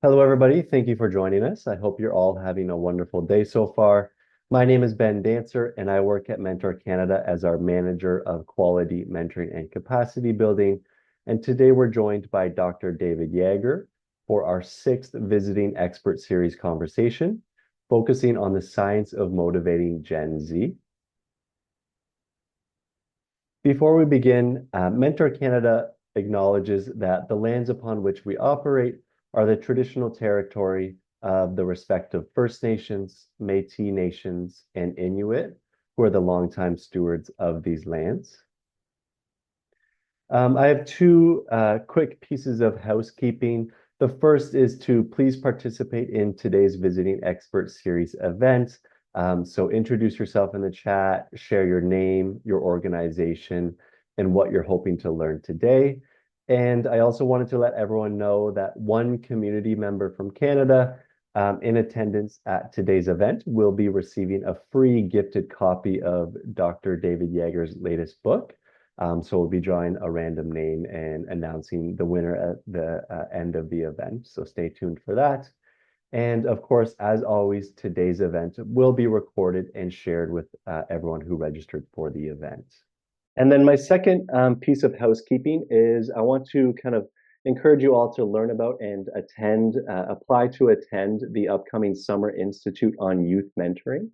Hello, everybody. Thank you for joining us. I hope you're all having a wonderful day so far. My name is Ben Dancer, and I work at Mentor Canada as our Manager of Quality Mentoring and Capacity Building. And today we're joined by Dr. David Yeager for our sixth Visiting Expert Series conversation, focusing on the science of motivating Gen Z. Before we begin, Mentor Canada acknowledges that the lands upon which we operate are the traditional territory of the respective First Nations, Métis Nations, and Inuit, who are the longtime stewards of these lands. I have two quick pieces of housekeeping. The first is to please participate in today's Visiting Expert Series event. So introduce yourself in the chat, share your name, your organization, and what you're hoping to learn today. And I also wanted to let everyone know that one community member from Canada in attendance at today's event will be receiving a free gifted copy of Dr. David Yeager's latest book. So we'll be drawing a random name and announcing the winner at the end of the event. So stay tuned for that. And of course, as always, today's event will be recorded and shared with everyone who registered for the event. And then my second piece of housekeeping is I want to kind of encourage you all to learn about and apply to attend the upcoming Summer Institute on Youth Mentoring,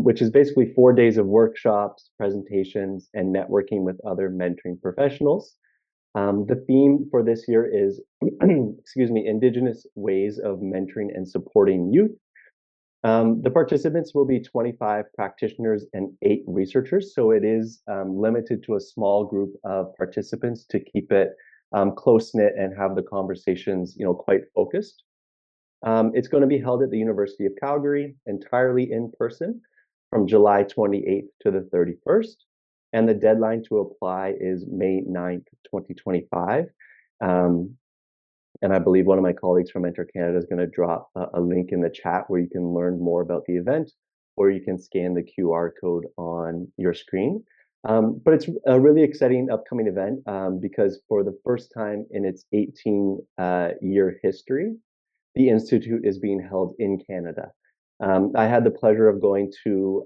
which is basically 4 days of workshops, presentations, and networking with other mentoring professionals. The theme for this year is, excuse me, Indigenous ways of mentoring and supporting youth. The participants will be 25 practitioners and 8 researchers, so it is limited to a small group of participants to keep it close-knit and have the conversations, quite focused. It's going to be held at the University of Calgary, entirely in person, from July 28th to the 31st. And the deadline to apply is May 9th, 2025. And I believe one of my colleagues from Mentor Canada is going to drop a link in the chat where you can learn more about the event, or you can scan the QR code on your screen. But it's a really exciting upcoming event because for the first time in its 18-year history, the Institute is being held in Canada. I had the pleasure of going to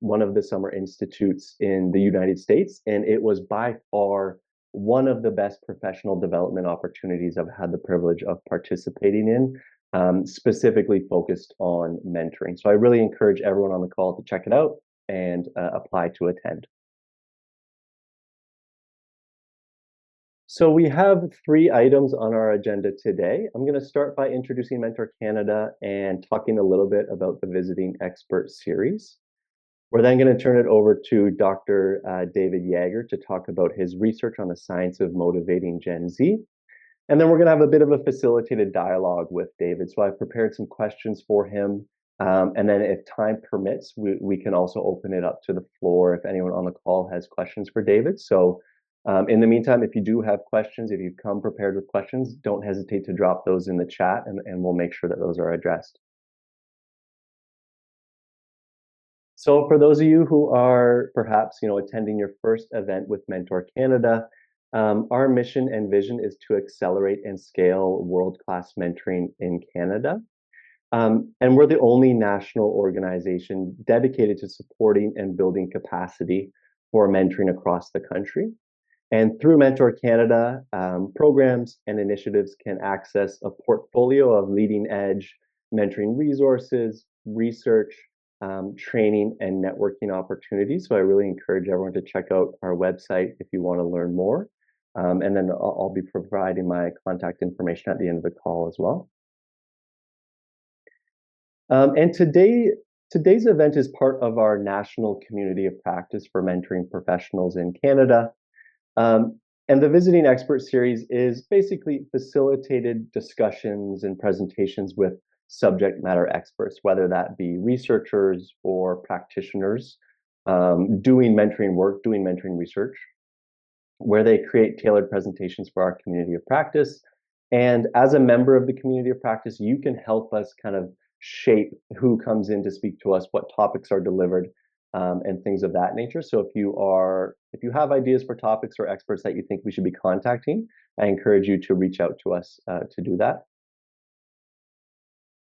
one of the summer institutes in the United States, and it was by far one of the best professional development opportunities I've had the privilege of participating in, specifically focused on mentoring. So I really encourage everyone on the call to check it out and apply to attend. So we have 3 items on our agenda today. I'm going to start by introducing Mentor Canada and talking a little bit about the Visiting Expert Series. We're then going to turn it over to Dr. David Yeager to talk about his research on the science of motivating Gen Z. And then we're going to have a bit of a facilitated dialogue with David. So I've prepared some questions for him. And then if time permits, we can also open it up to the floor if anyone on the call has questions for David. So in the meantime, if you do have questions, if you come prepared with questions, don't hesitate to drop those in the chat and we'll make sure that those are addressed. So for those of you who are perhaps attending your first event with Mentor Canada, our mission and vision is to accelerate and scale world-class mentoring in Canada. And we're the only national organization dedicated to supporting and building capacity for mentoring across the country. And through Mentor Canada, programs and initiatives can access a portfolio of leading edge mentoring resources, research, training, and networking opportunities. So I really encourage everyone to check out our website if you want to learn more. And then I'll be providing my contact information at the end of the call as well. And today's event is part of our national community of practice for mentoring professionals in Canada. And the Visiting Expert Series is basically facilitated discussions and presentations with subject matter experts, whether that be researchers or practitioners doing mentoring work, doing mentoring research, where they create tailored presentations for our community of practice. And as a member of the community of practice, you can help us kind of shape who comes in to speak to us, what topics are delivered, and things of that nature. So if you have ideas for topics or experts that you think we should be contacting, I encourage you to reach out to us to do that.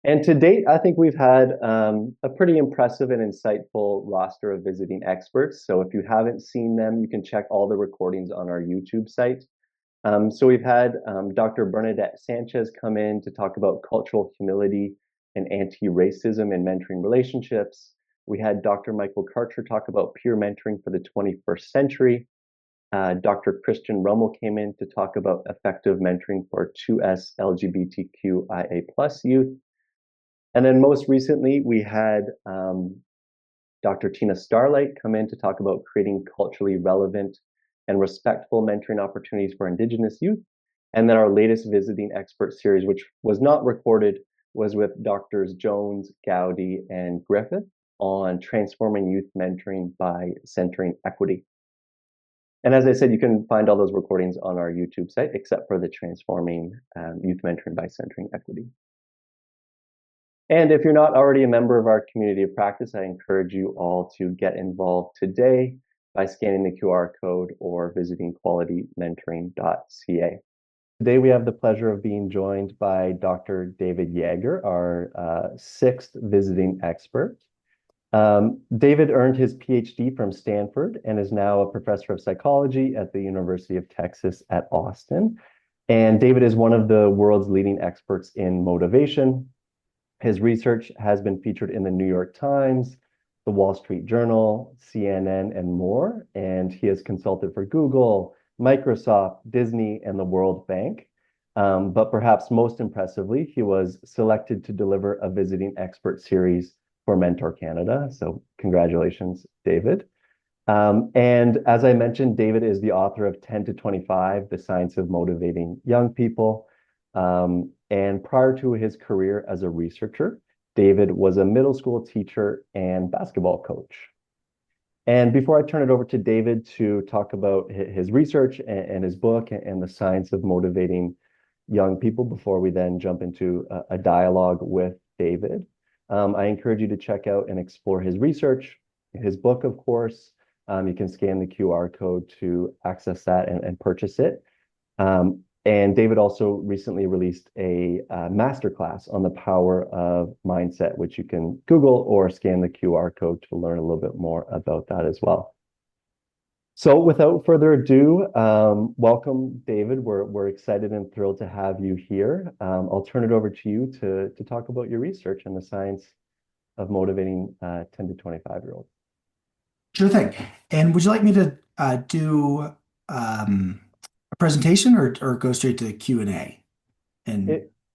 And to date, I think we've had a pretty impressive and insightful roster of visiting experts. So if you haven't seen them, you can check all the recordings on our YouTube site. So we've had Dr. Bernadette Sanchez come in to talk about cultural humility and anti-racism in mentoring relationships. We had Dr. Michael Karcher talk about peer mentoring for the 21st century. Dr. Christian Rummel came in to talk about effective mentoring for 2S LGBTQIA plus youth. And then most recently, we had Dr. Tina Starlight come in to talk about creating culturally relevant and respectful mentoring opportunities for Indigenous youth. And then our latest visiting expert series, which was not recorded, was with Doctors Jones, Gowdy, and Griffith on transforming youth mentoring by centering equity. And as I said, you can find all those recordings on our YouTube site, except for the transforming youth mentoring by centering equity. And if you're not already a member of our community of practice, I encourage you all to get involved today by scanning the QR code or visiting qualitymentoring.ca. Today, we have the pleasure of being joined by Dr. David Yeager, our sixth visiting expert. David earned his PhD from Stanford and is now a professor of psychology at the University of Texas at Austin. And David is one of the world's leading experts in motivation. His research has been featured in the New York Times, the Wall Street Journal, CNN, and more. And he has consulted for Google, Microsoft, Disney, and the World Bank. But perhaps most impressively, he was selected to deliver a visiting expert series for Mentor Canada. So congratulations, David. And as I mentioned, David is the author of 10 to 25, The Science of Motivating Young People. And prior to his career as a researcher, David was a middle school teacher and basketball coach. And before I turn it over to David to talk about his research and his book and the science of motivating young people, before we then jump into a dialogue with David, I encourage you to check out and explore his research, his book, of course. You can scan the QR code to access that and purchase it. And David also recently released a masterclass on the power of mindset, which you can Google or scan the QR code to learn a little bit more about that as well. So without further ado, welcome, David. We're excited and thrilled to have you here. I'll turn it over to you to talk about your research and the science of motivating 10 to 25-year-olds. Sure thing. And would you like me to do a presentation or go straight to the Q&A?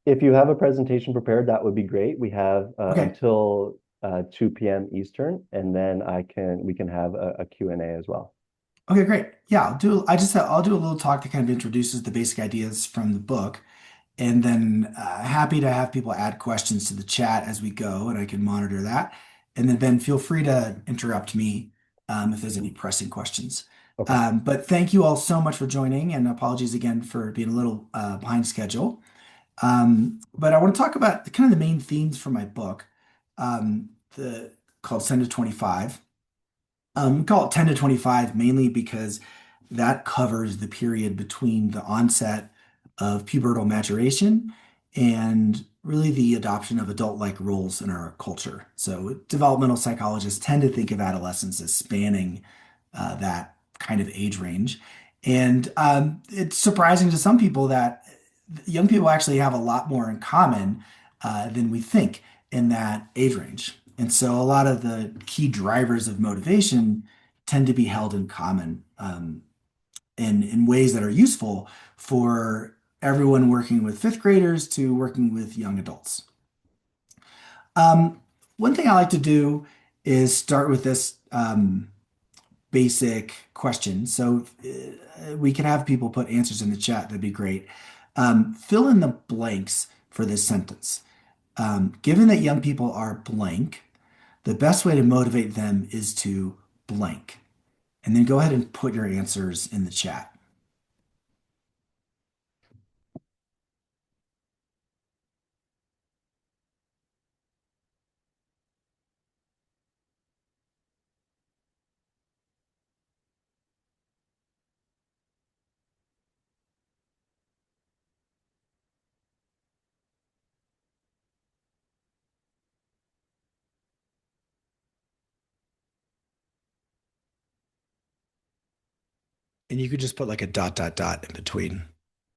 If you have a presentation prepared, that would be great. We have Okay. until 2 p.m. Eastern, and then we can have a Q&A as well. Okay, great. Yeah, I'll do a little talk that kind of introduces the basic ideas from the book, and then happy to have people add questions to the chat as we go, and I can monitor that. And then Ben, feel free to interrupt me if there's any pressing questions. Okay. But thank you all so much for joining, and apologies again for being a little behind schedule. But I want to talk about kind of the main themes for my book, called 10 to 25. We call it 10 to 25 mainly because that covers the period between the onset of pubertal maturation and really the adoption of adult-like roles in our culture. So developmental psychologists tend to think of adolescence as spanning that kind of age range. And it's surprising to some people that young people actually have a lot more in common than we think in that age range. And so a lot of the key drivers of motivation tend to be held in common in ways that are useful for everyone working with fifth graders to working with young adults. One thing I like to do is start with this basic question. So we can have people put answers in the chat. That'd be great. Fill in the blanks for this sentence. Given that young people are blank, the best way to motivate them is to blank. And then go ahead and put your answers in the chat. And you could just put like a dot, dot, dot in between.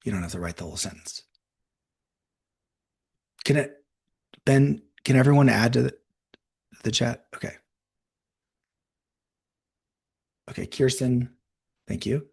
You don't have to write the whole sentence. Can it, Ben, can everyone add to the chat? Okay. Okay, Kirsten, thank you.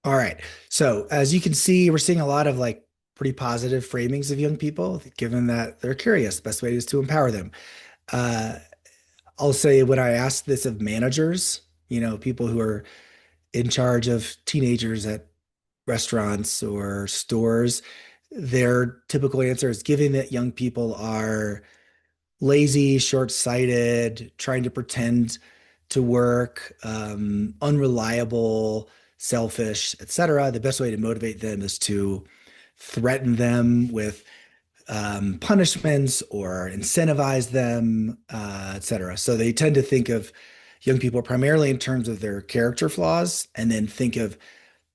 All right. So as you can see, we're seeing a lot of like pretty positive framings of young people, given that they're curious. The best way is to empower them. Uh, I'll say when I ask this of managers, people who are in charge of teenagers at restaurants or stores, their typical answer is given that young people are lazy, short-sighted, trying to pretend to work, unreliable, selfish, etc. The best way to motivate them is to threaten them with punishments or incentivize them, etc. So they tend to think of young people primarily in terms of their character flaws, and then think of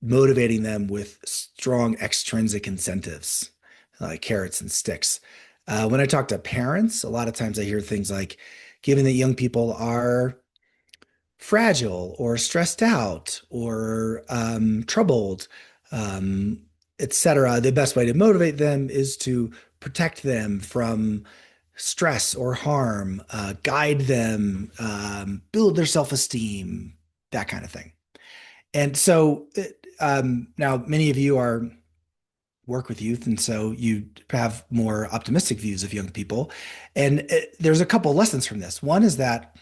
motivating them with strong extrinsic incentives, like carrots and sticks. When I talk to parents, a lot of times I hear things like, given that young people are fragile or stressed out or troubled, etc., the best way to motivate them is to protect them from stress or harm, guide them, build their self-esteem, that kind of thing. And so now many of you are work with youth, and so you have more optimistic views of young people. And there's a couple lessons from this. One is that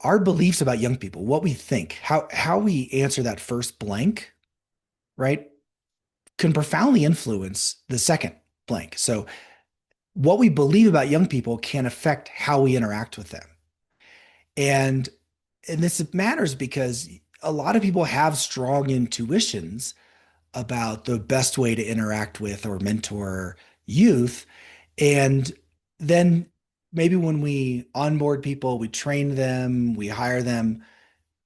our beliefs about young people, what we think, how we answer that first blank, right, can profoundly influence the second blank. So what we believe about young people can affect how we interact with them. And this matters because a lot of people have strong intuitions about the best way to interact with or mentor youth. And then maybe when we onboard people, we train them, we hire them,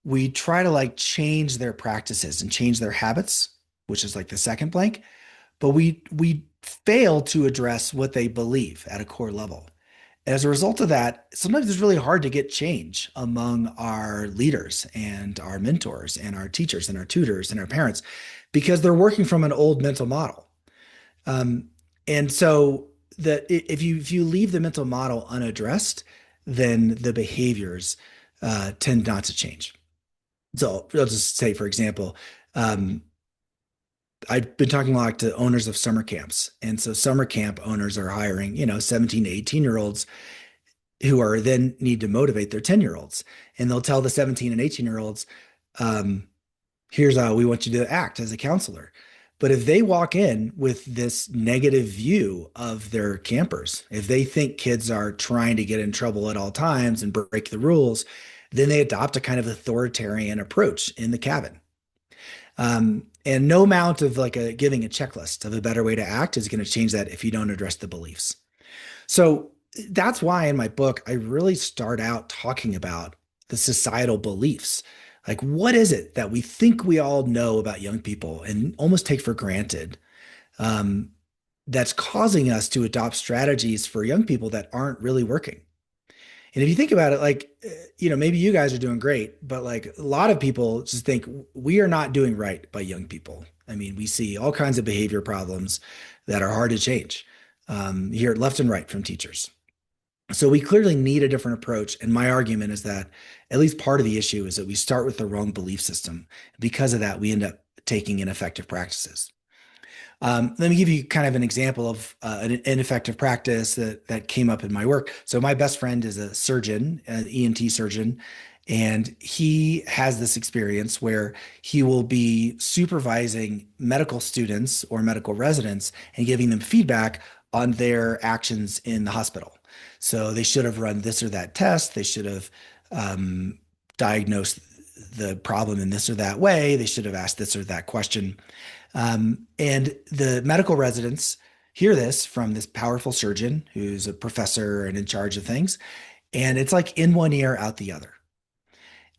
we try to like change their practices and change their habits, which is like the second blank, but we fail to address what they believe at a core level. As a result of that, sometimes it's really hard to get change among our leaders and our mentors and our teachers and our tutors and our parents because they're working from an old mental model. Um, and so that if you leave the mental model unaddressed, then the behaviors tend not to change. So I'll just say, for example, um, I've been talking a lot to owners of summer camps. And so summer camp owners are hiring, 17 to 18-year-olds who are then need to motivate their 10-year-olds. And they'll tell the 17 and 18-year-olds, here's how we want you to act as a counselor. But if they walk in with this negative view of their campers, if they think kids are trying to get in trouble at all times and break the rules, then they adopt a kind of authoritarian approach in the cabin. And no amount of like giving a checklist of a better way to act is going to change that if you don't address the beliefs. So that's why in my book, I really start out talking about the societal beliefs. Like, what is it that we think we all know about young people and almost take for granted, um, that's causing us to adopt strategies for young people that aren't really working? And if you think about it, like, maybe you guys are doing great, but like a lot of people just think we are not doing right by young people. I mean, we see all kinds of behavior problems that are hard to change, here left and right from teachers. So we clearly need a different approach. And my argument is that at least part of the issue is that we start with the wrong belief system. Because of that, we end up taking ineffective practices. Let me give you kind of an example of an ineffective practice that came up in my work. So my best friend is a surgeon, an ENT surgeon, and he has this experience where he will be supervising medical students or medical residents and giving them feedback on their actions in the hospital. So they should have run this or that test. They should have diagnosed the problem in this or that way. They should have asked this or that question. And the medical residents hear this from this powerful surgeon who's a professor and in charge of things. And it's like in one ear, out the other.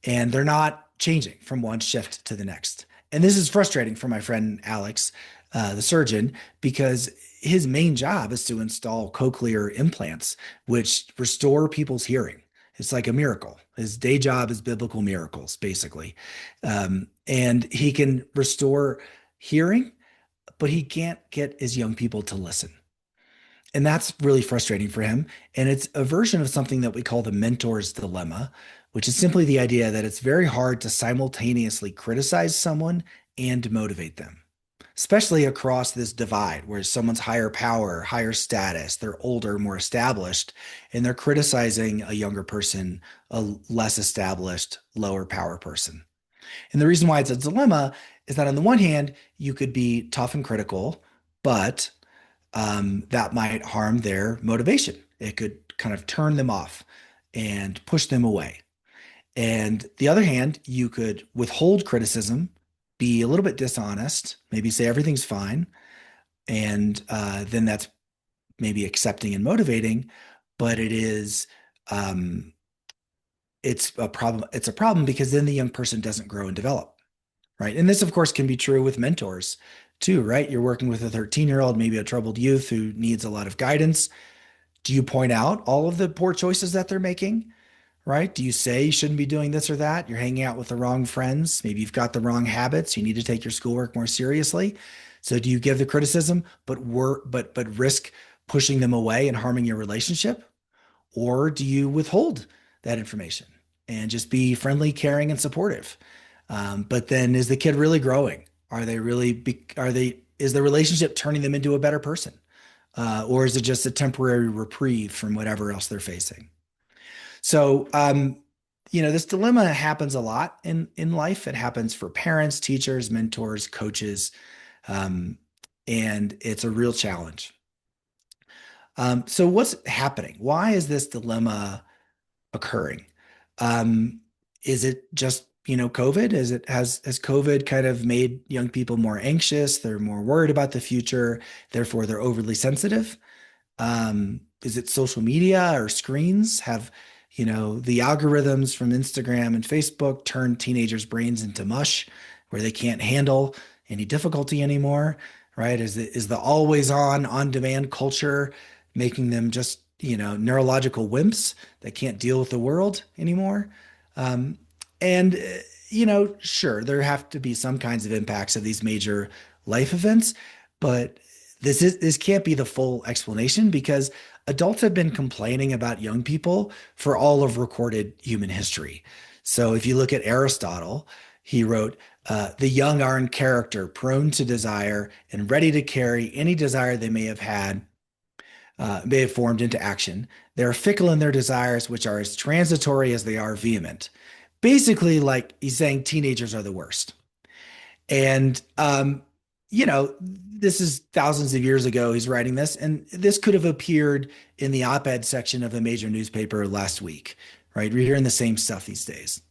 And they're not changing from one shift to the next. And this is frustrating for my friend Alex, the surgeon, because his main job is to install cochlear implants, which restore people's hearing. It's like a miracle. His day job is biblical miracles, basically. And he can restore hearing, but he can't get his young people to listen. And that's really frustrating for him. And it's a version of something that we call the mentor's dilemma, which is simply the idea that it's very hard to simultaneously criticize someone and motivate them, especially across this divide where someone's higher power, higher status, they're older, more established, and they're criticizing a younger person, a less established, lower power person. And the reason why it's a dilemma is that on the one hand, you could be tough and critical, but that might harm their motivation. It could kind of turn them off and push them away. And the other hand, you could withhold criticism, be a little bit dishonest, maybe say everything's fine, and then that's maybe accepting and motivating, but it's a problem. It's a problem because then the young person doesn't grow and develop, right? And this, of course, can be true with mentors too, right? You're working with a 13-year-old, maybe a troubled youth who needs a lot of guidance. Do you point out all of the poor choices that they're making? Right? Do you say you shouldn't be doing this or that? You're hanging out with the wrong friends. Maybe you've got the wrong habits. You need to take your schoolwork more seriously. So do you give the criticism, but risk pushing them away and harming your relationship? Or do you withhold that information and just be friendly, caring, and supportive? But then is the kid really growing? Is the relationship turning them into a better person? Or is it just a temporary reprieve from whatever else they're facing? So, this dilemma happens a lot in life. It happens for parents, teachers, mentors, coaches, and it's a real challenge. So what's happening? Why is this dilemma occurring? Is it just, COVID? Has COVID kind of made young people more anxious? They're more worried about the future, therefore they're overly sensitive. Is it social media or screens? Have the algorithms from Instagram and Facebook turn teenagers' brains into mush where they can't handle any difficulty anymore, right? Is the always on demand culture making them just, neurological wimps that can't deal with the world anymore? Sure, there have to be some kinds of impacts of these major life events, but this can't be the full explanation because adults have been complaining about young people for all of recorded human history. So if you look at Aristotle, he wrote, the young are in character, prone to desire, and ready to carry any desire they may have formed into action. They are fickle in their desires, which are as transitory as they are vehement. Basically, like he's saying teenagers are the worst. And this is thousands of years ago he's writing this, and this could have appeared in the op-ed section of a major newspaper last week, right? We're hearing the same stuff these days.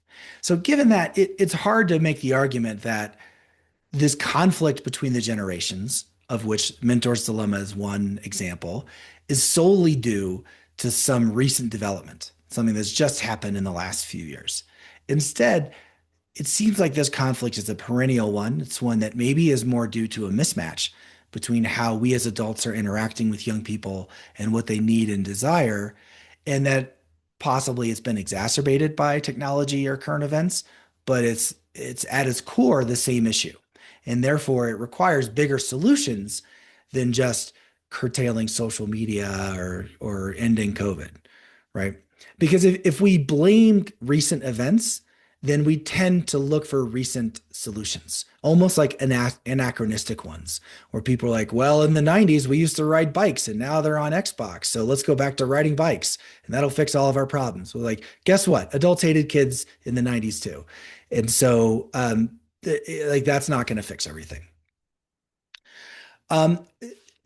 So given that, it's hard to make the argument that this conflict between the generations, of which Mentor's Dilemma is one example, is solely due to some recent development, something that's just happened in the last few years. Instead, it seems like this conflict is a perennial one. It's one that maybe is more due to a mismatch between how we as adults are interacting with young people and what they need and desire, and that possibly it's been exacerbated by technology or current events, but it's at its core the same issue. And therefore it requires bigger solutions than just curtailing social media or ending COVID, right? Because if we blame recent events, then we tend to look for recent solutions, almost like anachronistic ones, where people are like, well, in the 90s, we used to ride bikes and now they're on Xbox. So let's go back to riding bikes and that'll fix all of our problems. We're like, guess what? Adults hated kids in the 90s too. And so that's not going to fix everything.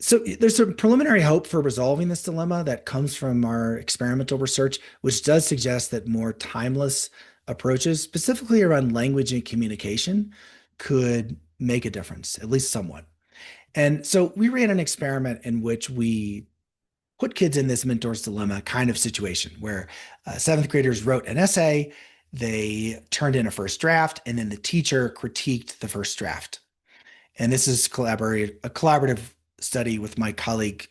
So there's some preliminary hope for resolving this dilemma that comes from our experimental research, which does suggest that more timeless approaches, specifically around language and communication, could make a difference, at least somewhat. And so we ran an experiment in which we put kids in this mentor's dilemma kind of situation where seventh graders wrote an essay, they turned in a first draft, and then the teacher critiqued the first draft. And this is a collaborative study with my colleague,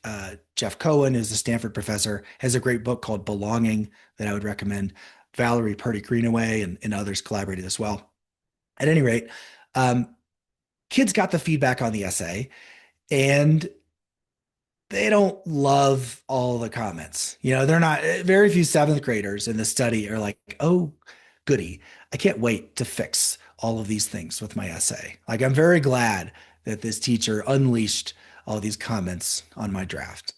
Jeff Cohen, who's a Stanford professor, has a great book called Belonging that I would recommend. Valerie Purdy-Greenaway and others collaborated as well. At any rate, kids got the feedback on the essay, and they don't love all the comments. They're not, very few seventh graders in the study are like, oh, goody, I can't wait to fix all of these things with my essay. Like, I'm very glad that this teacher unleashed all these comments on my draft.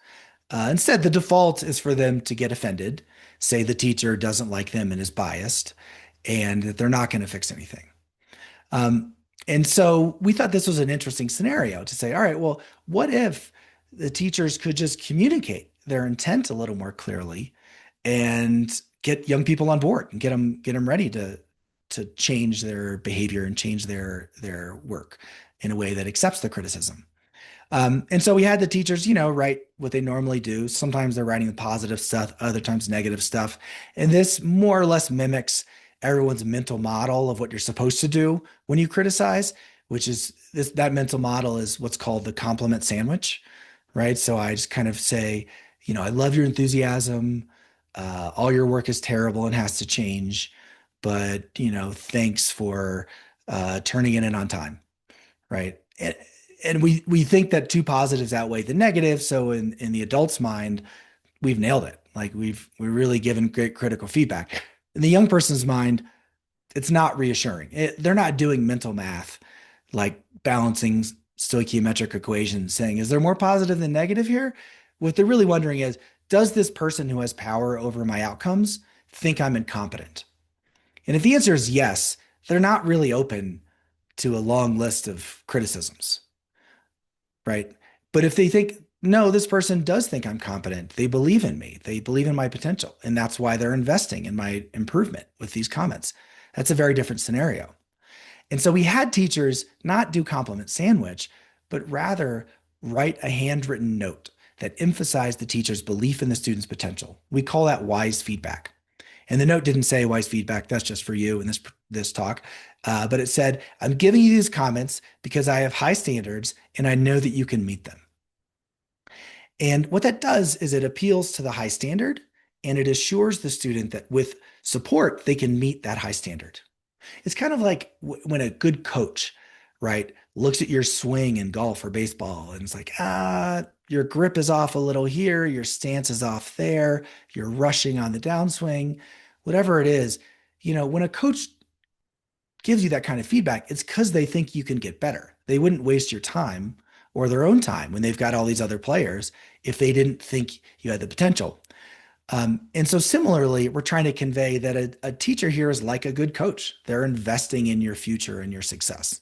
Instead, the default is for them to get offended, say the teacher doesn't like them and is biased, and that they're not going to fix anything. And so we thought this was an interesting scenario to say, all right, well, what if the teachers could just communicate their intent a little more clearly and get young people on board and get them ready to change their behavior and change their work in a way that accepts the criticism. And so we had the teachers, write what they normally do. Sometimes they're writing the positive stuff, other times negative stuff. And this more or less mimics everyone's mental model of what you're supposed to do when you criticize, which is that mental model is what's called the compliment sandwich, right? So I just kind of say, I love your enthusiasm. All your work is terrible and has to change, but, thanks for turning it in on time, right? And we think that two positives outweigh the negative. So in the adult's mind, we've nailed it. Like we're really given great critical feedback. In the young person's mind, it's not reassuring. They're not doing mental math, like balancing stoichiometric equations, saying, is there more positive than negative here? What they're really wondering is, does this person who has power over my outcomes think I'm incompetent? And if the answer is yes, they're not really open to a long list of criticisms, right? But if they think, no, this person does think I'm competent, they believe in me, they believe in my potential, and that's why they're investing in my improvement with these comments. That's a very different scenario. And so we had teachers not do compliment sandwich, but rather write a handwritten note that emphasized the teacher's belief in the student's potential. We call that wise feedback. And the note didn't say wise feedback, that's just for you in this talk. But it said, I'm giving you these comments because I have high standards and I know that you can meet them. And what that does is it appeals to the high standard and it assures the student that with support, they can meet that high standard. It's kind of like when a good coach, right, looks at your swing in golf or baseball and it's like, your grip is off a little here, your stance is off there, you're rushing on the downswing, whatever it is. When a coach gives you that kind of feedback, it's because they think you can get better. They wouldn't waste your time or their own time when they've got all these other players if they didn't think you had the potential. And so similarly, we're trying to convey that a teacher here is like a good coach. They're investing in your future and your success.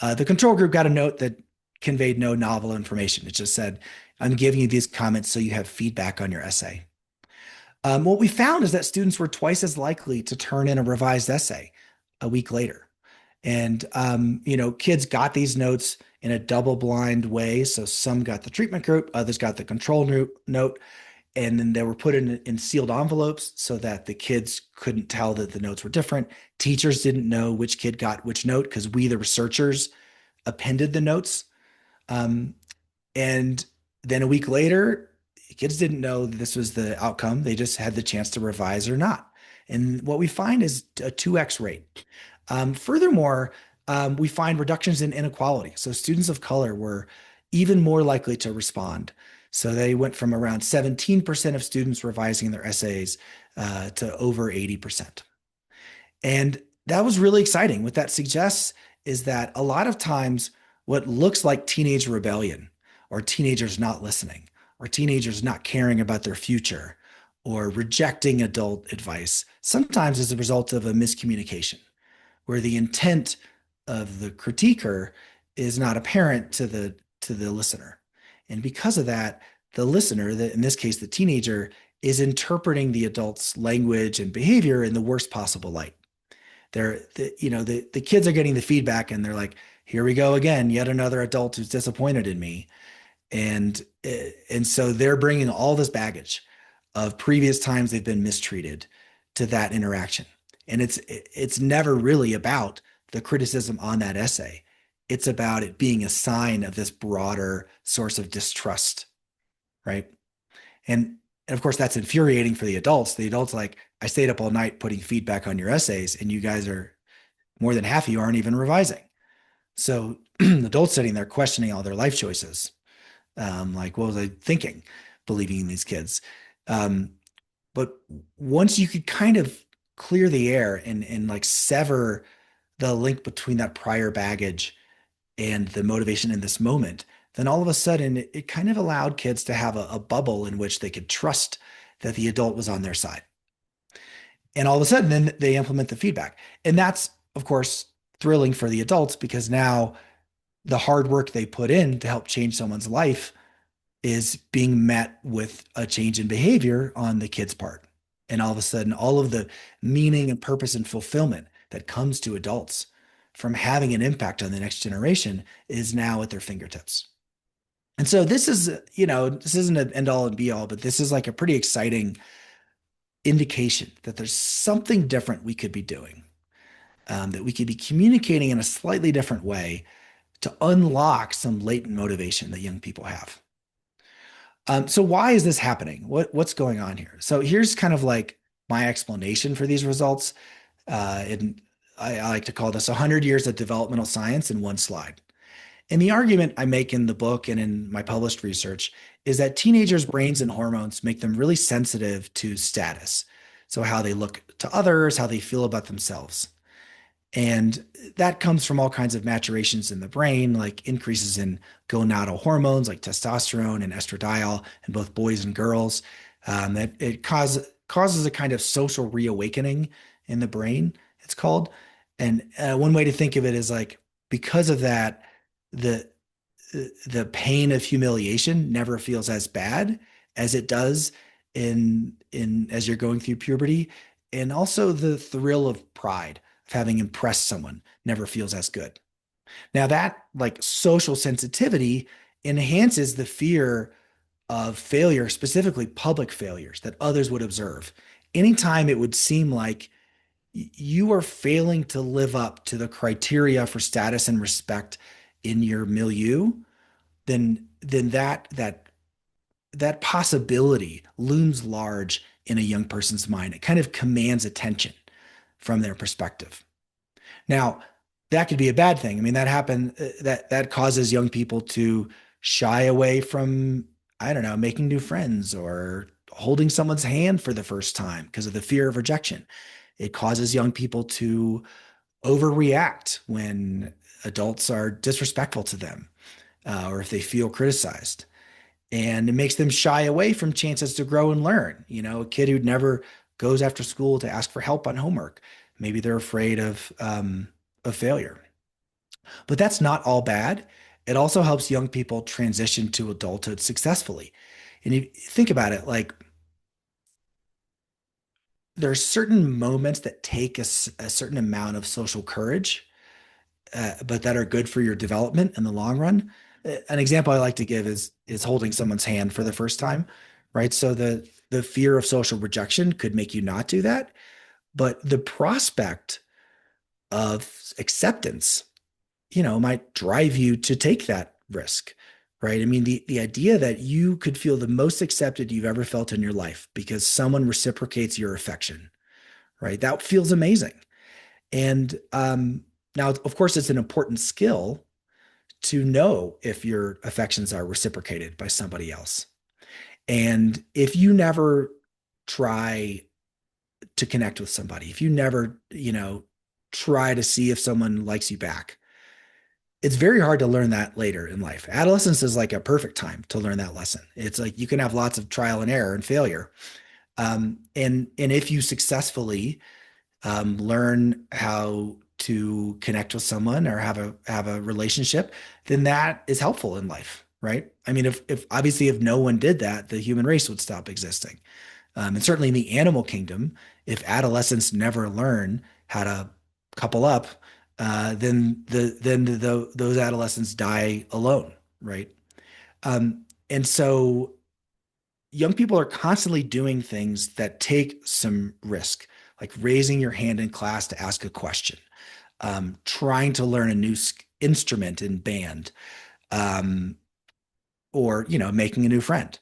The control group got a note that conveyed no novel information. It just said, I'm giving you these comments so you have feedback on your essay. What we found is that students were twice as likely to turn in a revised essay a week later. And, kids got these notes in a double-blind way. So some got the treatment group, others got the control note, and then they were put in sealed envelopes so that the kids couldn't tell that the notes were different. Teachers didn't know which kid got which note because we, the researchers, appended the notes. And then a week later, kids didn't know that this was the outcome. They just had the chance to revise or not. And what we find is a 2x rate. Furthermore, we find reductions in inequality. So students of color were even more likely to respond. So they went from around 17% of students revising their essays to over 80%. And that was really exciting. What that suggests is that a lot of times what looks like teenage rebellion or teenagers not listening or teenagers not caring about their future or rejecting adult advice sometimes is a result of a miscommunication where the intent of the critiquer is not apparent to the listener. And because of that, the listener, in this case, the teenager, is interpreting the adult's language and behavior in the worst possible light. The kids are getting the feedback and they're like, here we go again, yet another adult who's disappointed in me. And so they're bringing all this baggage of previous times they've been mistreated to that interaction. And it's never really about the criticism on that essay. It's about it being a sign of this broader source of distrust, right? And of course that's infuriating for the adults. The adults like, I stayed up all night putting feedback on your essays, and you guys are more than half of you aren't even revising. So the adults sitting there questioning all their life choices. Like, what was I thinking, believing in these kids? But once you could kind of clear the air and like sever the link between that prior baggage and the motivation in this moment, then all of a sudden it kind of allowed kids to have a bubble in which they could trust that the adult was on their side. And all of a sudden, then they implement the feedback. And that's, of course, thrilling for the adults because now the hard work they put in to help change someone's life is being met with a change in behavior on the kid's part. And all of a sudden, all of the meaning and purpose and fulfillment that comes to adults from having an impact on the next generation is now at their fingertips. And so this is, this isn't an end all and be all, but this is like a pretty exciting indication that there's something different we could be doing, that we could be communicating in a slightly different way to unlock some latent motivation that young people have. So why is this happening? What's going on here? So here's kind of like my explanation for these results. And I like to call this 100 years of developmental science in one slide. And the argument I make in the book and in my published research is that teenagers' brains and hormones make them really sensitive to status. So how they look to others, how they feel about themselves. And that comes from all kinds of maturations in the brain, like increases in gonadal hormones like testosterone and estradiol in both boys and girls. That it causes a kind of social reawakening in the brain, it's called. And one way to think of it is like, because of that, the pain of humiliation never feels as bad as it does in as you're going through puberty. And also the thrill of pride of having impressed someone never feels as good. Now that like social sensitivity enhances the fear of failure, specifically public failures that others would observe. Anytime it would seem like you are failing to live up to the criteria for status and respect in your milieu, then that possibility looms large in a young person's mind. It kind of commands attention from their perspective. Now, that could be a bad thing. I mean, that causes young people to shy away from, I don't know, making new friends or holding someone's hand for the first time because of the fear of rejection. It causes young people to overreact when adults are disrespectful to them, or if they feel criticized. And it makes them shy away from chances to grow and learn. A kid who never goes after school to ask for help on homework, maybe they're afraid of failure. But that's not all bad. It also helps young people transition to adulthood successfully. And you think about it, like there are certain moments that take a certain amount of social courage, but that are good for your development in the long run. An example I like to give is holding someone's hand for the first time, right? So the fear of social rejection could make you not do that, but the prospect of acceptance, might drive you to take that risk, right? I mean, the idea that you could feel the most accepted you've ever felt in your life because someone reciprocates your affection, right? That feels amazing. And now, of course, it's an important skill to know if your affections are reciprocated by somebody else. And if you never try to connect with somebody, if you never, try to see if someone likes you back, it's very hard to learn that later in life. Adolescence is like a perfect time to learn that lesson. It's like you can have lots of trial and error and failure. And if you successfully learn how to connect with someone or have a relationship, then that is helpful in life, right? I mean, if obviously if no one did that, the human race would stop existing. And certainly in the animal kingdom, if adolescents never learn how to couple up, those adolescents die alone, right? And so young people are constantly doing things that take some risk, like raising your hand in class to ask a question, trying to learn a new instrument in band, um, or making a new friend.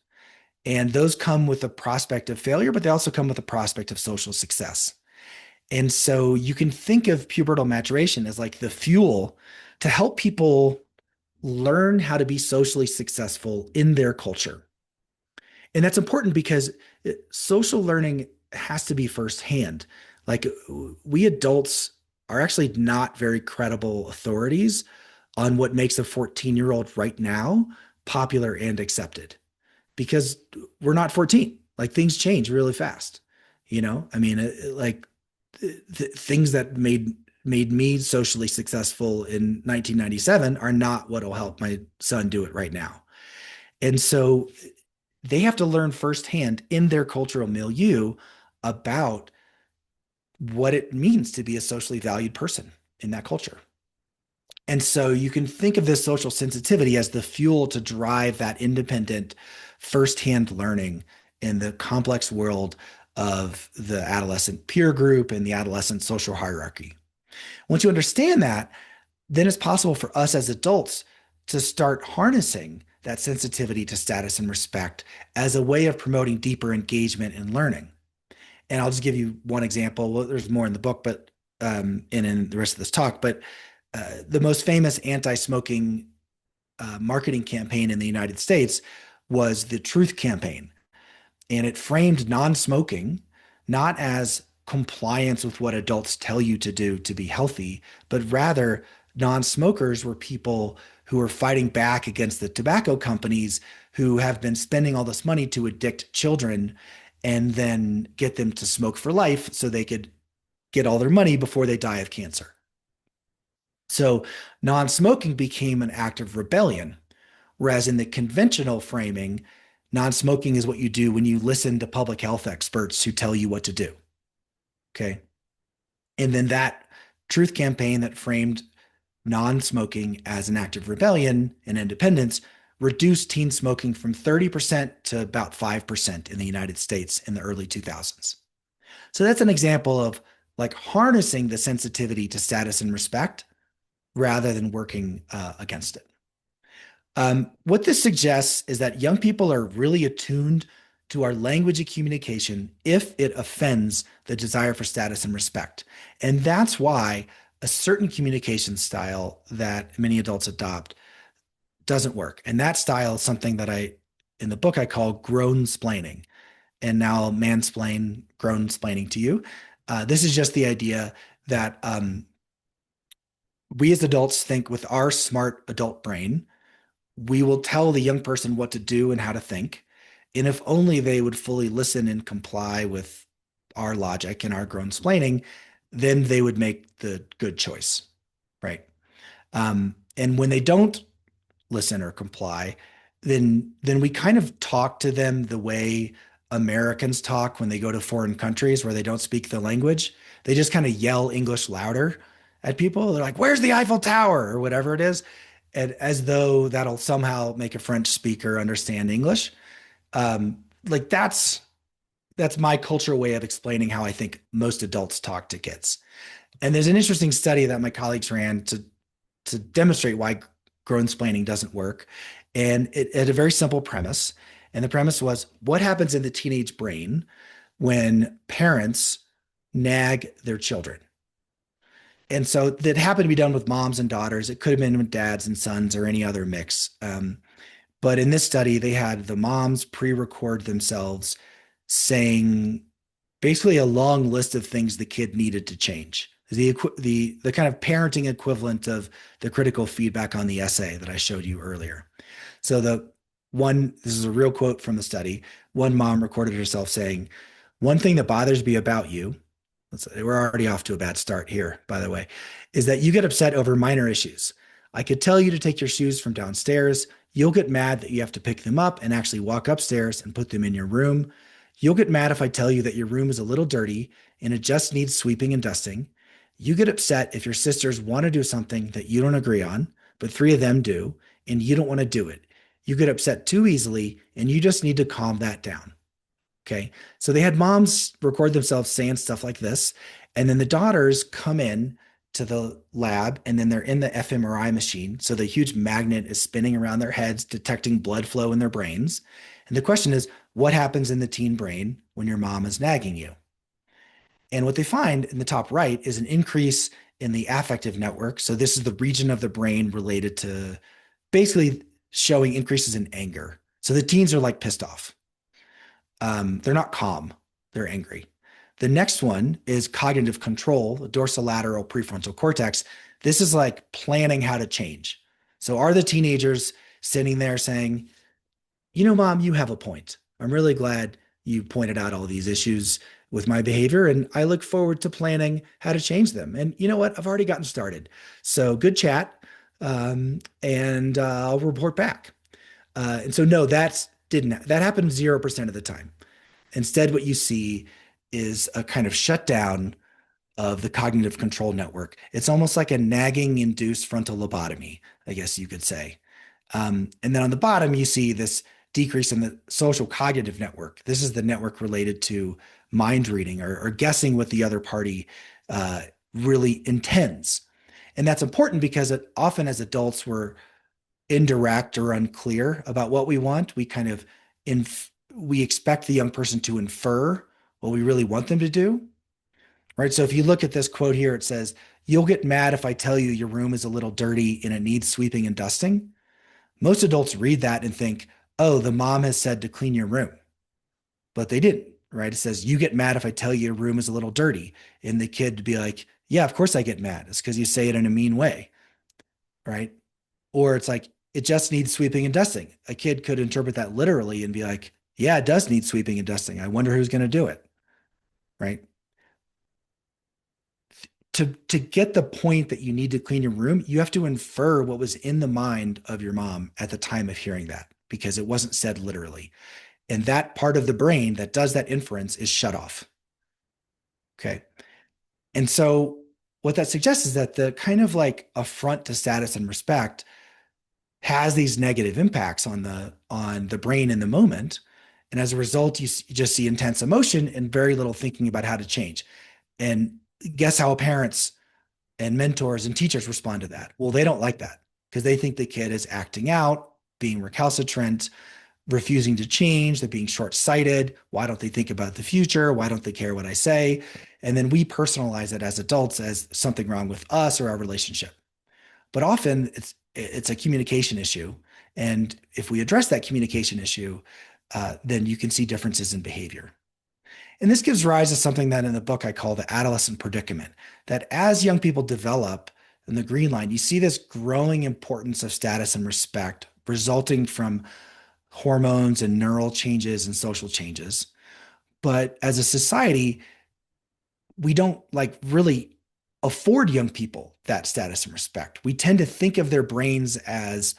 And those come with the prospect of failure, but they also come with the prospect of social success. And so you can think of pubertal maturation as like the fuel to help people learn how to be socially successful in their culture. And that's important because social learning has to be firsthand. Like, we adults are actually not very credible authorities on what makes a 14-year-old right now popular and accepted, because we're not 14. Like, things change really fast. I mean, things that made me socially successful in 1997 are not what will help my son do it right now. And so they have to learn firsthand in their cultural milieu about what it means to be a socially valued person in that culture. And so you can think of this social sensitivity as the fuel to drive that independent firsthand learning in the complex world of the adolescent peer group and the adolescent social hierarchy. Once you understand that, then it's possible for us as adults to start harnessing that sensitivity to status and respect as a way of promoting deeper engagement in learning. And I'll just give you one example. Well, there's more in the book, but and in the rest of this talk, but the most famous anti-smoking marketing campaign in the United States was the Truth Campaign. And it framed non-smoking not as compliance with what adults tell you to do to be healthy, but rather non-smokers were people who were fighting back against the tobacco companies who have been spending all this money to addict children and then get them to smoke for life so they could get all their money before they die of cancer. So non-smoking became an act of rebellion, whereas in the conventional framing, non-smoking is what you do when you listen to public health experts who tell you what to do. Okay. And then that Truth Campaign that framed non-smoking as an act of rebellion and independence reduced teen smoking from 30% to about 5% in the United States in the early 2000s. So that's an example of like harnessing the sensitivity to status and respect rather than working against it. What this suggests is that young people are really attuned to our language of communication if it offends the desire for status and respect. And that's why a certain communication style that many adults adopt doesn't work. And that style is something that in the book, I call grown-splaining. And now I'll mansplain grown-splaining to you. This is just the idea that we as adults think with our smart adult brain, we will tell the young person what to do and how to think. And if only they would fully listen and comply with our logic and our grown-splaining, then they would make the good choice, right? And when they don't listen or comply, then we kind of talk to them the way Americans talk when they go to foreign countries where they don't speak the language. They just kind of yell English louder at people. They're like, "Where's the Eiffel Tower?" or whatever it is, and as though that'll somehow make a French speaker understand English. Like that's my cultural way of explaining how I think most adults talk to kids. And there's an interesting study that my colleagues ran to demonstrate why grown-splaining doesn't work. And it had a very simple premise. And the premise was, what happens in the teenage brain when parents nag their children? And so that happened to be done with moms and daughters. It could have been with dads and sons or any other mix. But in this study, they had the moms pre-record themselves saying basically a long list of things the kid needed to change. The kind of parenting equivalent of the critical feedback on the essay that I showed you earlier. So this is a real quote from the study. One mom recorded herself saying, "One thing that bothers me about you," we're already off to a bad start here, by the way, "is that you get upset over minor issues. I could tell you to take your shoes from downstairs. You'll get mad that you have to pick them up and actually walk upstairs and put them in your room. You'll get mad if I tell you that your room is a little dirty and it just needs sweeping and dusting. You get upset if your sisters want to do something that you don't agree on, but three of them do, and you don't want to do it. You get upset too easily, and you just need to calm that down. Okay. So they had moms record themselves saying stuff like this. And then the daughters come in to the lab and then they're in the fMRI machine. So the huge magnet is spinning around their heads, detecting blood flow in their brains. And the question is, what happens in the teen brain when your mom is nagging you? And what they find in the top right is an increase in the affective network. So this is the region of the brain related to basically showing increases in anger. So the teens are like pissed off. They're not calm, they're angry. The next one is cognitive control, the dorsolateral prefrontal cortex. This is like planning how to change. So are the teenagers sitting there saying, you know, mom, you have a point. I'm really glad you pointed out all these issues with my behavior, and I look forward to planning how to change them. And you know what? I've already gotten started. So good chat, and I'll report back. And so no, that happened 0% of the time. Instead, what you see is a kind of shutdown of the cognitive control network. It's almost like a nagging induced frontal lobotomy, I guess you could say. And then on the bottom, you see this decrease in the social cognitive network. This is the network related to mind reading or guessing what the other party really intends. And that's important because often as adults, we're indirect or unclear about what we want. We expect the young person to infer what we really want them to do, right? So if you look at this quote here, it says, "You'll get mad if I tell you your room is a little dirty and it needs sweeping and dusting." Most adults read that and think, oh, the mom has said to clean your room, but they didn't, right? It says, "You get mad if I tell you your room is a little dirty." And the kid to be like, yeah, of course I get mad. It's because you say it in a mean way, right? Or it's like, it just needs sweeping and dusting. A kid could interpret that literally and be like, yeah, it does need sweeping and dusting. I wonder who's going to do it, right? To get the point that you need to clean your room, you have to infer what was in the mind of your mom at the time of hearing that, because it wasn't said literally. And that part of the brain that does that inference is shut off. Okay. And so what that suggests is that the kind of like affront to status and respect has these negative impacts on the brain in the moment. And as a result, you just see intense emotion and very little thinking about how to change. And guess how parents and mentors and teachers respond to that? Well, they don't like that because they think the kid is acting out, being recalcitrant, refusing to change. They're being short-sighted. Why don't they think about the future? Why don't they care what I say? And then we personalize it as adults as something wrong with us or our relationship. But often it's a communication issue. And if we address that communication issue, then you can see differences in behavior. And this gives rise to something that in the book I call the adolescent predicament, that as young people develop in the green line, you see this growing importance of status and respect resulting from hormones and neural changes and social changes. But as a society, we don't like really afford young people that status and respect. We tend to think of their brains as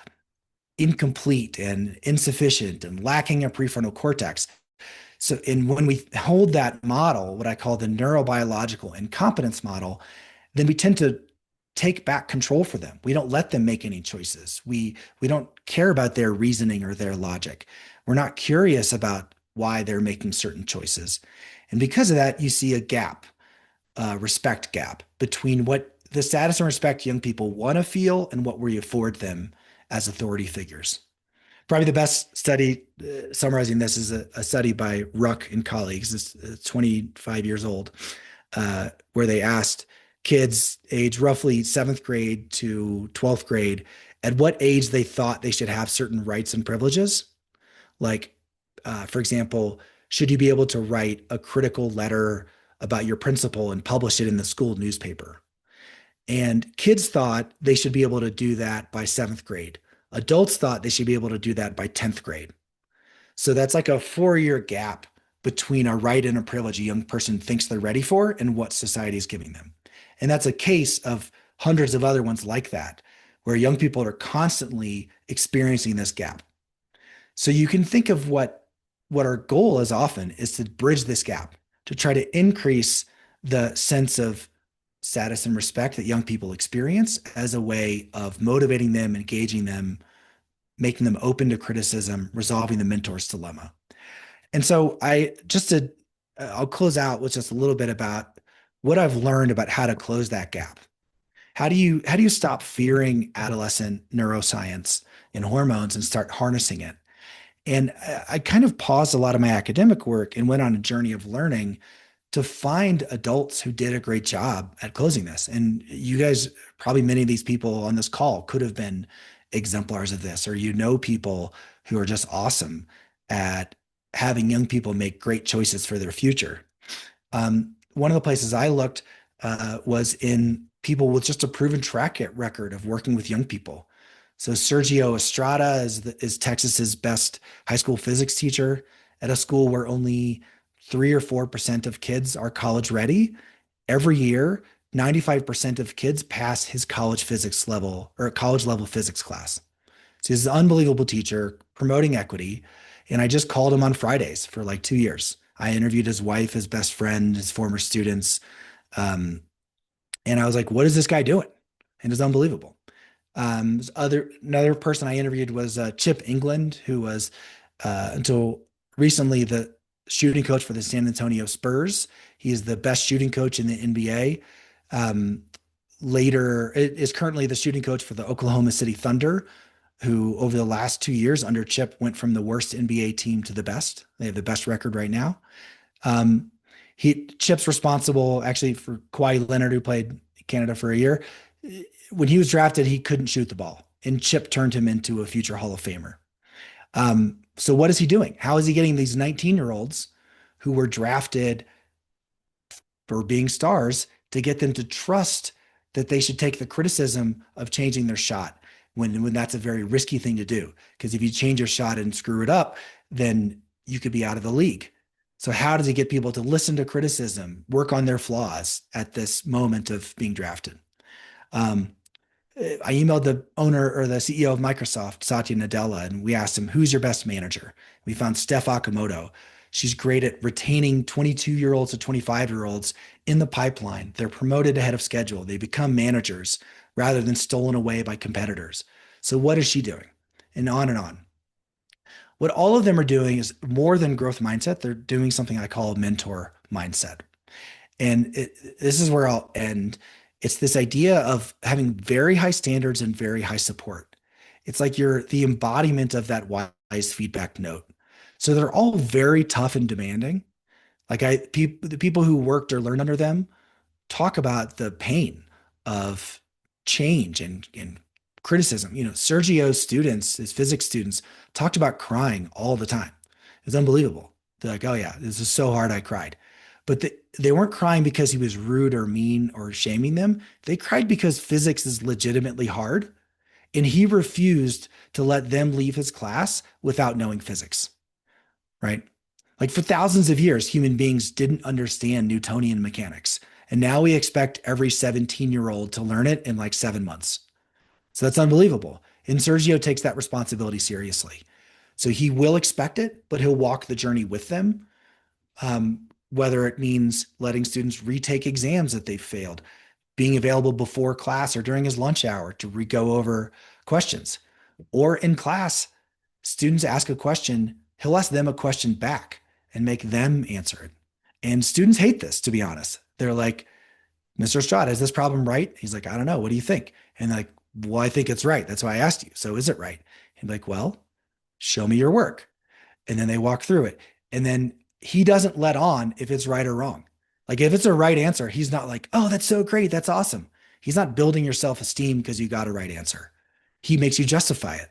incomplete and insufficient and lacking a prefrontal cortex. So, when we hold that model, what I call the neurobiological incompetence model, then we tend to take back control for them. We don't let them make any choices. We don't care about their reasoning or their logic. We're not curious about why they're making certain choices. And because of that, you see a gap, respect gap between what the status and respect young people want to feel and what we afford them as authority figures. Probably the best study summarizing this is a study by Ruck and colleagues. It's 25 years old, where they asked kids age roughly 7th grade to 12th grade at what age they thought they should have certain rights and privileges. Like, for example, should you be able to write a critical letter about your principal and publish it in the school newspaper? And kids thought they should be able to do that by 7th grade. Adults thought they should be able to do that by 10th grade. So that's like a 4-year gap between a right and a privilege a young person thinks they're ready for and what society is giving them. And that's a case of hundreds of other ones like that, where young people are constantly experiencing this gap. So you can think of what our goal is often is to bridge this gap, to try to increase the sense of status, and respect that young people experience as a way of motivating them, engaging them, making them open to criticism, resolving the mentor's dilemma. And so I'll close out with just a little bit about what I've learned about how to close that gap. How do you stop fearing adolescent neuroscience and hormones and start harnessing it? And I kind of paused a lot of my academic work and went on a journey of learning to find adults who did a great job at closing this. And you guys, probably many of these people on this call could have been exemplars of this, or people who are just awesome at having young people make great choices for their future. One of the places I looked was in people with just a proven track record of working with young people. So Sergio Estrada is Texas's best high school physics teacher at a school where only 3 or 4% of kids are college ready. Every year, 95% of kids pass his college physics level or college level physics class. So he's an unbelievable teacher promoting equity. And I just called him on Fridays for like 2 years. I interviewed his wife, his best friend, his former students. And I was like, what is this guy doing? And it's unbelievable. Another person I interviewed was Chip England, who was until recently the shooting coach for the San Antonio Spurs. He is the best shooting coach in the NBA. Later, is currently the shooting coach for the Oklahoma City Thunder, who over the last 2 years under Chip went from the worst NBA team to the best. They have the best record right now. Chip's responsible actually for Kawhi Leonard, who played Canada for a year. When he was drafted, he couldn't shoot the ball, and Chip turned him into a future Hall of Famer. So what is he doing? How is he getting these 19-year-olds who were drafted for being stars to get them to trust that they should take the criticism of changing their shot when that's a very risky thing to do? Because if you change your shot and screw it up, then you could be out of the league. So how does he get people to listen to criticism, work on their flaws at this moment of being drafted? I emailed the owner or the CEO of Microsoft, Satya Nadella, and we asked him, who's your best manager? We found Steph Akamoto. She's great at retaining 22-year-olds to 25-year-olds in the pipeline. They're promoted ahead of schedule. They become managers rather than stolen away by competitors. So what is she doing? And on and on. What all of them are doing is more than growth mindset. They're doing something I call a mentor mindset. And this is where I'll end. It's this idea of having very high standards and very high support. It's like you're the embodiment of that wise feedback note. So they're all very tough and demanding. Like the people who worked or learned under them talk about the pain of change and criticism. Sergio's students, his physics students, talked about crying all the time. It was unbelievable. They're like, oh yeah, this is so hard, I cried. But they weren't crying because he was rude or mean or shaming them. They cried because physics is legitimately hard. And he refused to let them leave his class without knowing physics, right? Like for thousands of years, human beings didn't understand Newtonian mechanics. And now we expect every 17-year-old to learn it in like 7 months. So that's unbelievable. And Sergio takes that responsibility seriously. So he will expect it, but he'll walk the journey with them. Whether it means letting students retake exams that they've failed, being available before class or during his lunch hour to go over questions. Or in class, students ask a question, he'll ask them a question back and make them answer it. And students hate this, to be honest. They're like, Mr. Estrada, is this problem right? He's like, I don't know. What do you think? And like, well, I think it's right. That's why I asked you. So is it right? And like, well, show me your work. And then they walk through it. And then he doesn't let on if it's right or wrong. Like if it's a right answer, he's not like, oh, that's so great. That's awesome. He's not building your self-esteem because you got a right answer. He makes you justify it.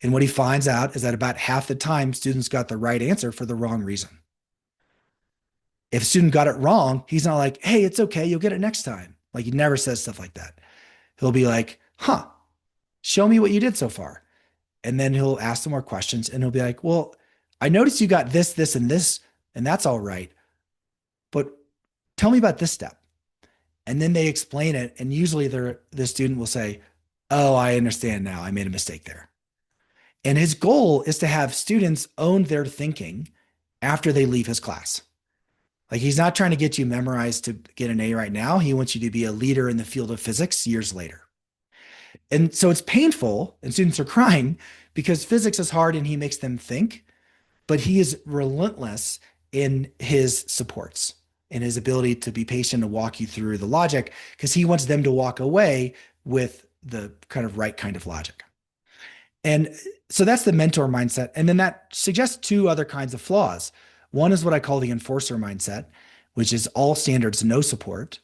And what he finds out is that about half the time, students got the right answer for the wrong reason. If a student got it wrong, he's not like, hey, it's okay. You'll get it next time. Like he never says stuff like that. He'll be like, show me what you did so far. And then he'll ask them more questions and he'll be like, well, I noticed you got this, this, and this, and that's all right. But tell me about this step. And then they explain it. And usually the student will say, oh, I understand now. I made a mistake there. And his goal is to have students own their thinking after they leave his class. Like he's not trying to get you memorized to get an A right now. He wants you to be a leader in the field of physics years later. And so it's painful and students are crying because physics is hard and he makes them think, but he is relentless in his supports and his ability to be patient and walk you through the logic because he wants them to walk away with the kind of right kind of logic. And so that's the mentor mindset. And then that suggests two other kinds of flaws. One is what I call the enforcer mindset, which is all standards, no support.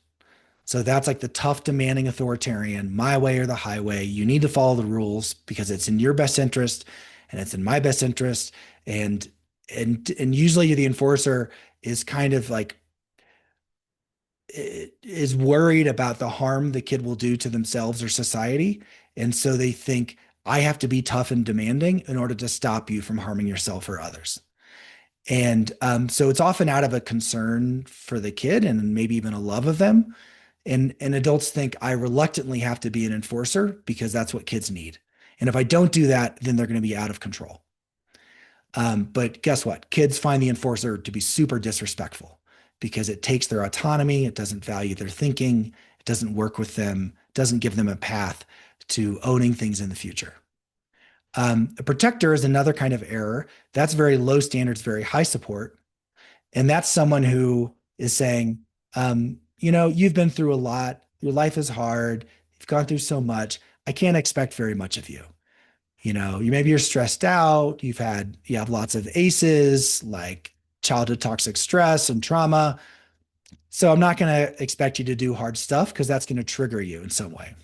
So that's like the tough, demanding authoritarian, my way or the highway. You need to follow the rules because it's in your best interest and it's in my best interest. And usually the enforcer is kind of like is worried about the harm the kid will do to themselves or society. And so they think, I have to be tough and demanding in order to stop you from harming yourself or others. And so it's often out of a concern for the kid and maybe even a love of them. And adults think I reluctantly have to be an enforcer because that's what kids need. And if I don't do that, then they're going to be out of control. But guess what? Kids find the enforcer to be super disrespectful because it takes their autonomy. It doesn't value their thinking. It doesn't work with them. It doesn't give them a path to owning things in the future. A protector is another kind of error. That's very low standards, very high support. And that's someone who is saying, you've been through a lot. Your life is hard. You've gone through so much. I can't expect very much of you. Maybe you're stressed out. You have lots of ACEs like childhood toxic stress and trauma. So I'm not going to expect you to do hard stuff because that's going to trigger you in some way.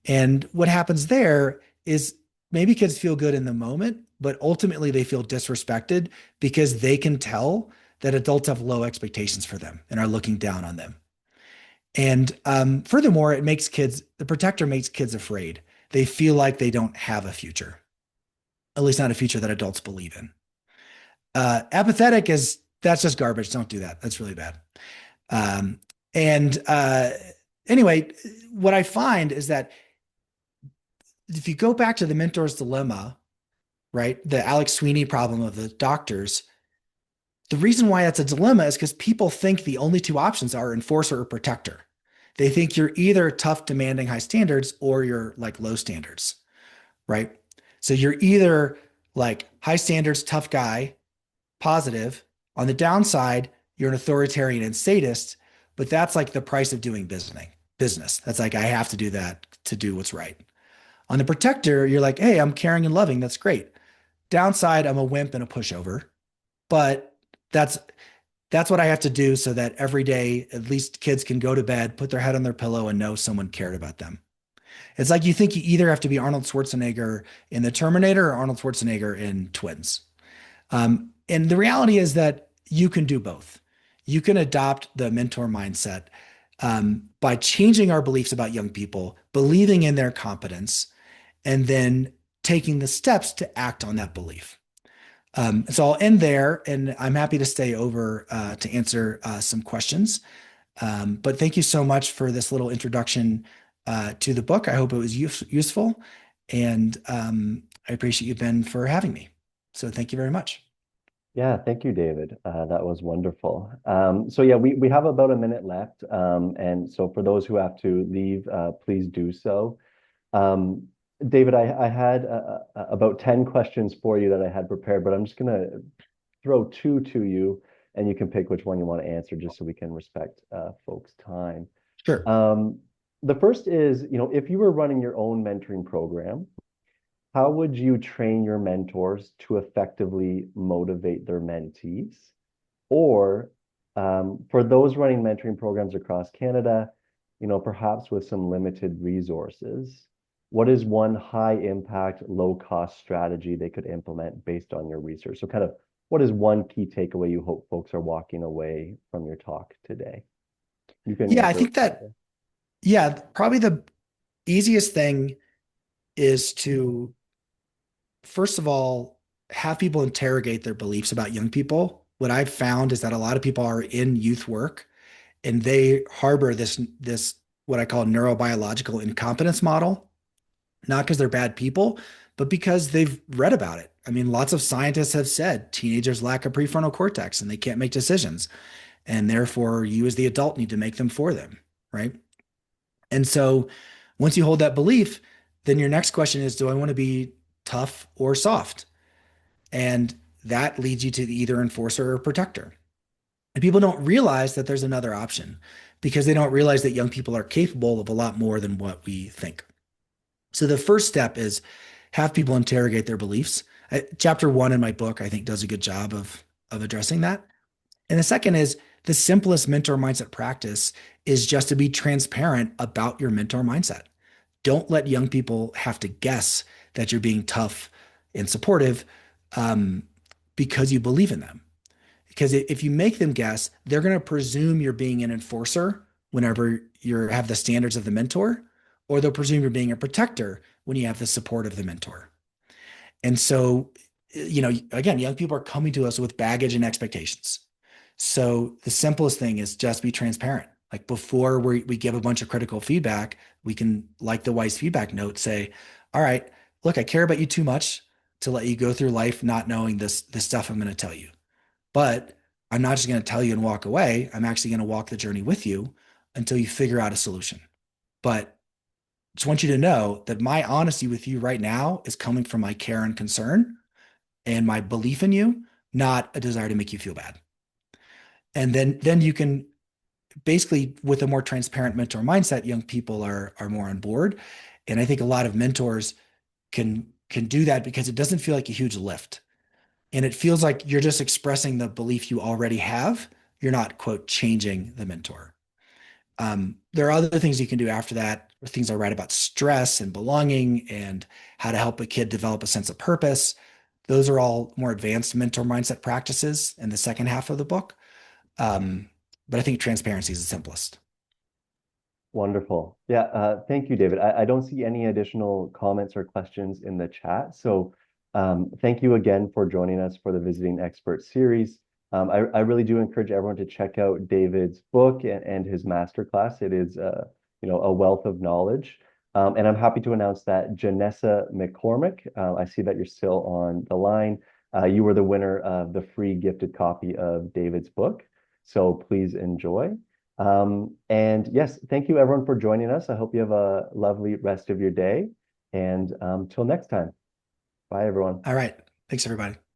And what happens there is maybe kids feel good in the moment, but ultimately they feel disrespected because they can tell that adults have low expectations for them and are looking down on them. And furthermore, the protector makes kids afraid. They feel like they don't have a future, at least not a future that adults believe in. Apathetic that's just garbage. Don't do that. That's really bad. Anyway, what I find is that if you go back to the mentor's dilemma, right, the Alex Sweeney problem of the doctors, the reason why that's a dilemma is because people think the only two options are enforcer or protector. They think you're either tough, demanding, high standards, or you're like low standards, right? So you're either like high standards, tough guy, positive. On the downside, you're an authoritarian and sadist, but that's like the price of doing business. That's like, I have to do that to do what's right. On the protector, you're like, hey, I'm caring and loving. That's great. Downside, I'm a wimp and a pushover, but that's what I have to do so that every day, at least kids can go to bed, put their head on their pillow and know someone cared about them. It's like you think you either have to be Arnold Schwarzenegger in The Terminator or Arnold Schwarzenegger in Twins. And the reality is that you can do both. You can adopt the mentor mindset by changing our beliefs about young people, believing in their competence, and then taking the steps to act on that belief. So I'll end there, and I'm happy to stay over to answer some questions. But thank you so much for this little introduction to the book. I hope it was useful, and I appreciate you, Ben, for having me. So thank you very much. Yeah, thank you, David. That was wonderful. So yeah, we have about a minute left. And so for those who have to leave, please do so. David, I had about 10 questions for you that I had prepared, but I'm just going to throw two to you and you can pick which one you want to answer just so we can respect folks' time. Sure. The first is, if you were running your own mentoring program, how would you train your mentors to effectively motivate their mentees? Or for those running mentoring programs across Canada, perhaps with some limited resources, what is one high impact, low cost strategy they could implement based on your research? So kind of what is one key takeaway you hope folks are walking away from your talk today? You can I think that, probably the easiest thing is to, first of all, have people interrogate their beliefs about young people. What I've found is that a lot of people are in youth work and they harbor this what I call neurobiological incompetence model, not because they're bad people, but because they've read about it. I mean, lots of scientists have said teenagers lack a prefrontal cortex and they can't make decisions. And therefore, you as the adult need to make them for them, right? And so once you hold that belief, then your next question is, do I want to be tough or soft? And that leads you to either enforcer or protector. And people don't realize that there's another option because they don't realize that young people are capable of a lot more than what we think. So the first step is have people interrogate their beliefs. Chapter 1 in my book, I think, does a good job of addressing that. And the second is the simplest mentor mindset practice is just to be transparent about your mentor mindset. Don't let young people have to guess that you're being tough and supportive um, because you believe in them. Because if you make them guess, they're going to presume you're being an enforcer whenever you have the standards of the mentor, or they'll presume you're being a protector when you have the support of the mentor. And so, again, young people are coming to us with baggage and expectations. So the simplest thing is just be transparent. Like before we give a bunch of critical feedback, we can, like the wise feedback note, say, all right, look, I care about you too much to let you go through life not knowing this stuff I'm going to tell you. But I'm not just going to tell you and walk away. I'm actually going to walk the journey with you until you figure out a solution. But just want you to know that my honesty with you right now is coming from my care and concern and my belief in you, not a desire to make you feel bad. And then you can basically, with a more transparent mentor mindset, young people are more on board. And I think a lot of mentors can do that because it doesn't feel like a huge lift. And it feels like you're just expressing the belief you already have. You're not, quote, changing the mentor. There are other things you can do after that, things I write about stress and belonging and how to help a kid develop a sense of purpose. Those are all more advanced mentor mindset practices in the second half of the book. Um, but I think transparency is the simplest. Wonderful. Yeah, thank you, David. I don't see any additional comments or questions in the chat. So thank you again for joining us for the Visiting Expert series. I really do encourage everyone to check out David's book and his masterclass. It is a wealth of knowledge. And I'm happy to announce that Janessa McCormick, I see that you're still on the line. You were the winner of the free gifted copy of David's book. So please enjoy. And yes, thank you everyone for joining us. I hope you have a lovely rest of your day. And till next time. Bye, everyone. All right. Thanks, everybody.